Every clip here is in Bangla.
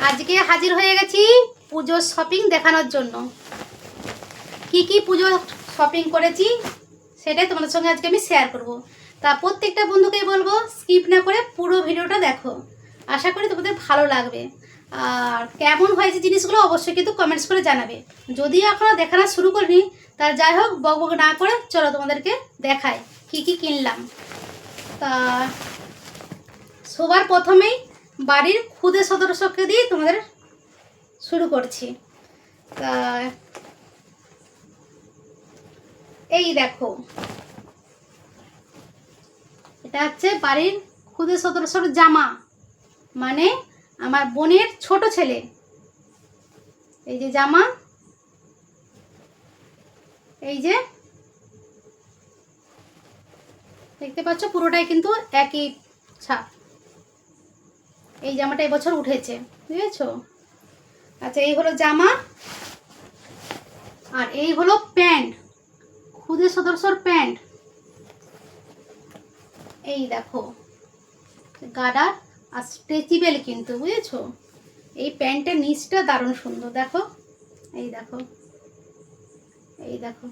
আজকে হাজির হয়ে গেছি পুজোর শপিং দেখানোর জন্য। কি কি পুজোর শপিং করেছি সেটাই তোমাদের সঙ্গে আজকে আমি শেয়ার করব। তা প্রত্যেকটা বন্ধুকেই বলবো স্কিপ না করে পুরো ভিডিওটা দেখো, আশা করি তোমাদের ভালো লাগবে। আর কেমন হয়েছে জিনিসগুলো অবশ্যই কিন্তু কমেন্টস করে জানাবে। যদিও এখনও দেখানো শুরু করিনি, তার যাই হোক বকবক না করে চলো তোমাদেরকে দেখাই কি কি কিনলাম। তা সবার প্রথমেই বাড়ির ক্ষুদে সদস্যকে দিয়ে তোমাদের শুরু করছি। তা এই দেখো, এটা হচ্ছে বাড়ির ক্ষুদে সদস্যর জামা, মানে আমার বোনের ছোট ছেলে। এই যে জামা, এই যে দেখতে পাচ্ছ পুরোটাই কিন্তু একই ছাপ। এই জামাটা এবছর উঠেছে, বুঝেছো? আচ্ছা, এই হলো জামা, আর এই হলো প্যান্ট, ক্ষুদে সদস্যর প্যান্ট। এই দেখো গাডার আর স্ট্রেচেবল কিন্তু, বুঝেছো? এই প্যান্টের নিচটা দারুণ সুন্দর, দেখো। এই দেখো, এই দেখো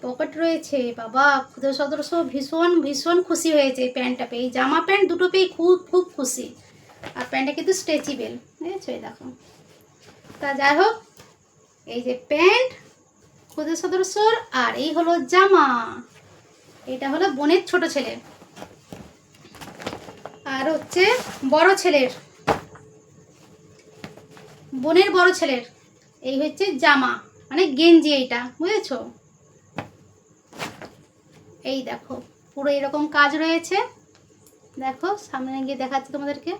পকেট রয়েছে। বাবা, ক্ষুদে সদস্য ভীষণ ভীষণ খুশি হয়েছে এই প্যান্টটা পেয়ে। এই জামা প্যান্ট দুটো পেয়ে খুব খুব খুশি। আর প্যান্টটা কিন্তু স্ট্রেচেবল, বুঝেছো? এই দেখো। তা যাই হোক, এই যে প্যান্ট ক্ষুদে সদস্যর, আর এই হলো জামা, এটা হলো বোনের ছোট ছেলে। আর হচ্ছে বড় ছেলের, বোনের বড় ছেলের এই হচ্ছে জামা, মানে গেঞ্জি, এইটা বুঝেছো? এই দেখো পুরো এরকম কাজ রয়েছে। দেখো সামনে গিয়ে দেখাচ্ছি তোমাদেরকে,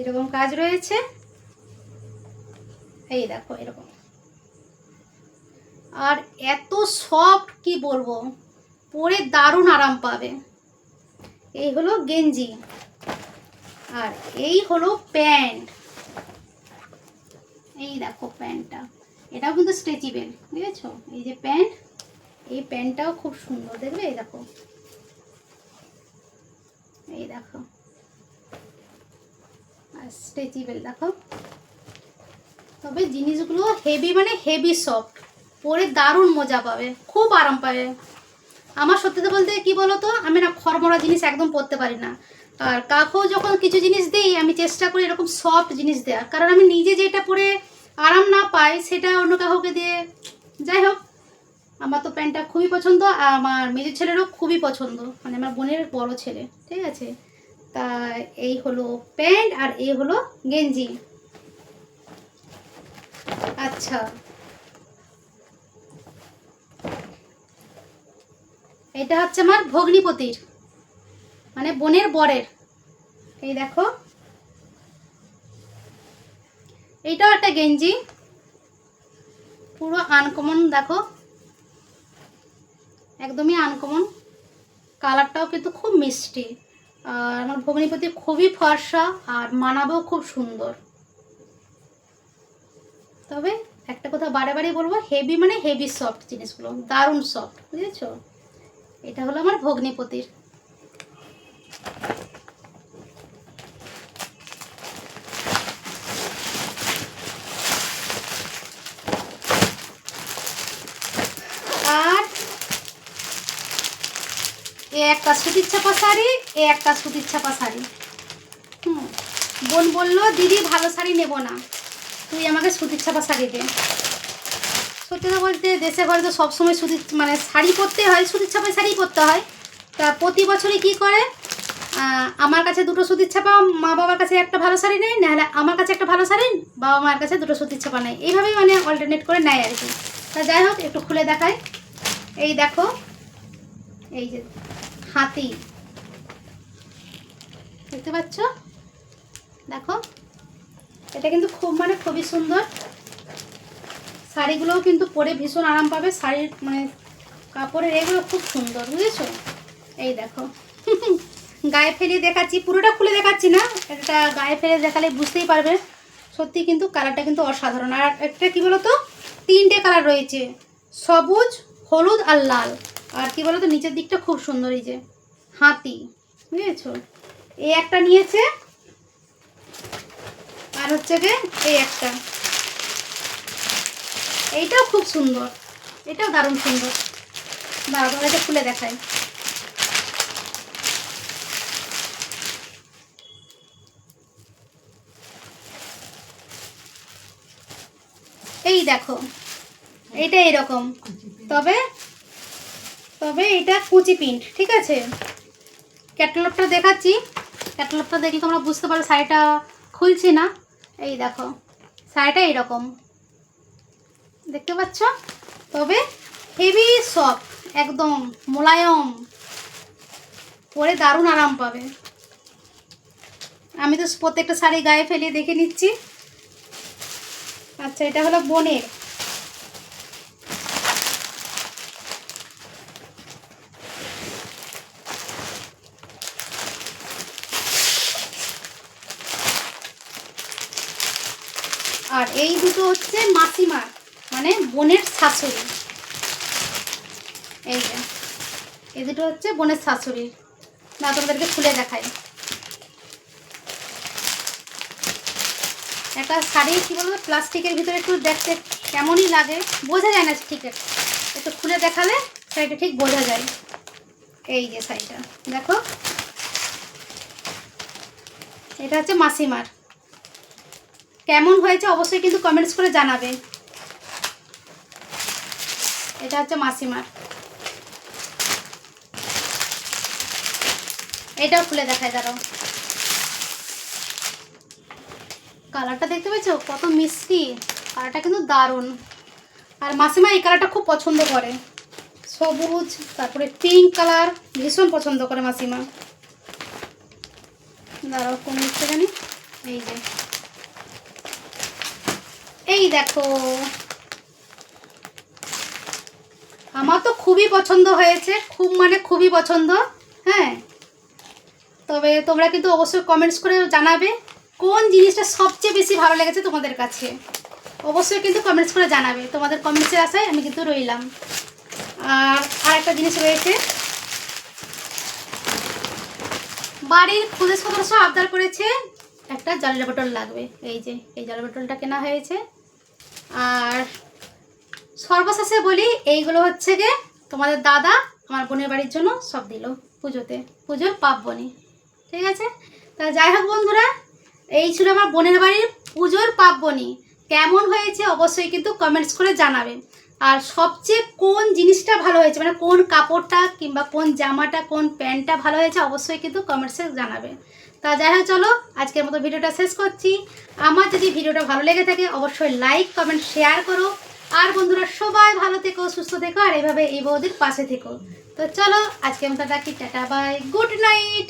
এরকম কাজ রয়েছে। এই দেখো এরকম, আর এত সফট কি বলবো, পরে দারুণ আরাম পাবে। এই হলো গেঞ্জি, আর এই হলো প্যান্ট। এই দেখো প্যান্টটা, এটাও কিন্তু স্ট্রেচেবল, বুঝেছো? এই যে প্যান্ট, এই প্যান্টটাও খুব সুন্দর, দেখবে? এই দেখো, এই দেখো, আর স্ট্রেচেবল দেখো। তবে জিনিসগুলো হেভি, মানে হেভি সফট, পরে দারুণ মজা পাবে, খুব আরাম পাবে। আমার সত্যি বলতে কি বলো তো, আমি না খড়মড়া জিনিস একদম পরতে পারি না। আর কাউকেও যখন কিছু জিনিস দিই আমি চেষ্টা করি এরকম সফট জিনিস দেওয়ার, কারণ আমি নিজে যেটা পরে আরাম না পাই সেটা অন্য কাউকে দিয়ে। যাই হোক, আমার তো প্যান্টটা খুবই পছন্দ, আর আমার মেজর ছেলেরও খুবই পছন্দ, মানে আমার বোনের বড় ছেলে, ঠিক আছে? তা এই হলো প্যান্ট, আর এই হলো গেঞ্জি। আচ্ছা, এটা হচ্ছে আমার ভগ্নিপতির, মানে বোনের বরের। এই দেখো, এইটাও একটা গেঞ্জি, পুরো আনকমন, দেখো একদমই আনকমন, কালারটাও কিন্তু খুব মিষ্টি। আর আমার ভগ্নিপতি খুবই ফর্সা, আর মানাবেও খুব সুন্দর। তবে একটা কথা বারে বারে বলবো, হেভি মানে হেভি সফট, জিনিসগুলো দারুণ সফট, বুঝেছো? এটা হলো আমার ভগ্নিপতির। আর এ একটা সুতির ছাপা শাড়ি, এ একটা সুতির ছাপা শাড়ি। বোন বললো দিদি ভালো শাড়ি নেব না, তুই আমাকে সুতির ছাপা শাড়ি দে। সত্যি কথা বলতে দেশে ঘরে তো সবসময় সুতির, মানে শাড়ি পরতে হয়, সুতির ছাপায় শাড়ি পরতে হয়। তা প্রতি বছরই কী করে, আমার কাছে দুটো সুতির ছাপা, মা বাবার কাছে একটা ভালো শাড়ি নেয়, নাহলে আমার কাছে একটা ভালো শাড়ি, বাবা মার কাছে দুটো সুতির ছাপা নেয়, এইভাবেই মানে অল্টারনেট করে নেয় আর কি। তা যাই হোক, একটু খুলে দেখাই। এই দেখো, এই যে হাতি, দেখতে পাচ্ছ? দেখো, এটা কিন্তু খুব, মানে খুবই সুন্দর। শাড়িগুলোও কিন্তু পরে ভীষণ আরাম পাবে, শাড়ির মানে কাপড়ের এগুলো খুব সুন্দর, বুঝেছো? এই দেখো গায়ে ফেলে দেখাচ্ছি, পুরোটা খুলে দেখাচ্ছি না, এটা গায়ে ফেলে দেখালে বুঝতেই পারবে। সত্যি কিন্তু কালারটা কিন্তু অসাধারণ। আর একটা কি বলতো, তিনটে কালার রয়েছে, সবুজ, হলুদ আর লাল। আর কি বলতো, নিচের দিকটা খুব সুন্দর, এই যে হাতি, বুঝেছো? এই একটা নিয়েছে, আর হচ্ছে গিয়ে এই একটা, এইটাও খুব সুন্দর, এটাও দারুণ সুন্দর। দাঁড়া তোমাকে খুলে দেখাই। এই দেখো, এইটা এরকম, তবে তবে এটা কুচি প্রিন্ট, ঠিক আছে। ক্যাটালগটা দেখাচ্ছি, ক্যাটালগটা দেখি তোমরা বুঝতে পারো। শাড়িটা খুলছি না, এই দেখো শাড়িটা এরকম দেখতে পাচ্ছ, তবে হেভি সফট, একদম মোলায়ম, পরে দারুণ আরাম পাবে। আমি তো প্রত্যেকটা শাড়ি গায়ে ফেলিয়ে দেখে নিচ্ছি। আচ্ছা, এটা হলো বোনের, আর এই দুটো হচ্ছে মাসিমার, মানে বোনের শাশুড়ি। এই যে এই দুটো হচ্ছে বোনের শাশুড়ি। না তোমাদেরকে খুলে দেখাই। একটা শাড়ি কী বলবো, প্লাস্টিকের ভিতরে একটু দেখতে কেমনই লাগে, বোঝা যায় না ঠিক, একটু খুলে দেখালে শাড়িটা ঠিক বোঝা যায়। এই যে শাড়িটা দেখো, এটা হচ্ছে মাসিমার। কেমন হয়েছে অবশ্যই কিন্তু কমেন্টস করে জানাবে। এটা হচ্ছে মাসিমার, এটাও খুলে দেখায়, দাঁড়াও। কালারটা দেখতে পেয়েছো কত মিষ্টি, কালারটা কিন্তু দারুণ। আর মাসিমা এই কালারটা খুব পছন্দ করে, সবুজ তারপরে পিঙ্ক কালার ভীষণ পছন্দ করে মাসিমা। দাঁড়াও কোন দিকটা জানি, এই যে এই দেখো, আমার তো খুবই পছন্দ হয়েছে, খুব মানে খুবই পছন্দ। হ্যাঁ, তবে তোমরা কিন্তু অবশ্যই কমেন্টস করে জানাবে কোন জিনিসটা সবচেয়ে বেশি ভালো লেগেছে তোমাদের কাছে। অবশ্যই কিন্তু কমেন্টস করে জানাবে, তোমাদের কমেন্টসের আশায় আমি কিন্তু রইলাম। আর একটা জিনিস রয়েছে, বাড়ির খুদে সদস্য আবদার করেছে একটা জলের বোতল লাগবে, এই যে এই জলের বোতলটা কেনা হয়েছে। আর সর্বশেষে বলি, এইগুলো হচ্ছে গিয়ে তোমাদের দাদা আমার বোনের বাড়ির জন্য সব দিল পুজোতে, পুজোর পার্বণে, ঠিক আছে। তা যাই হোক বন্ধুরা, এই ছিল আমার বোনের বাড়ির পুজোর পার্বণে। কেমন হয়েছে অবশ্যই কিন্তু কমেন্টস করে জানাবে। আর সবচেয়ে কোন জিনিসটা ভালো হয়েছে, মানে কোন কাপড়টা কিংবা কোন জামাটা কোন প্যান্টটা ভালো হয়েছে অবশ্যই কিন্তু কমেন্টসে জানাবে। তা যাই হোক, চলো আজকের মতো ভিডিওটা শেষ করছি। আমার যদি ভিডিওটা ভালো লেগে থাকে অবশ্যই লাইক কমেন্ট শেয়ার করো। আর বন্ধুরা সবাই ভালো থেকো, সুস্থ থেকো, আর এইভাবে এই বৌদির পাশে থেকো। তো চলো আজকের মতো ডাকি, টাটা বাই, গুড নাইট।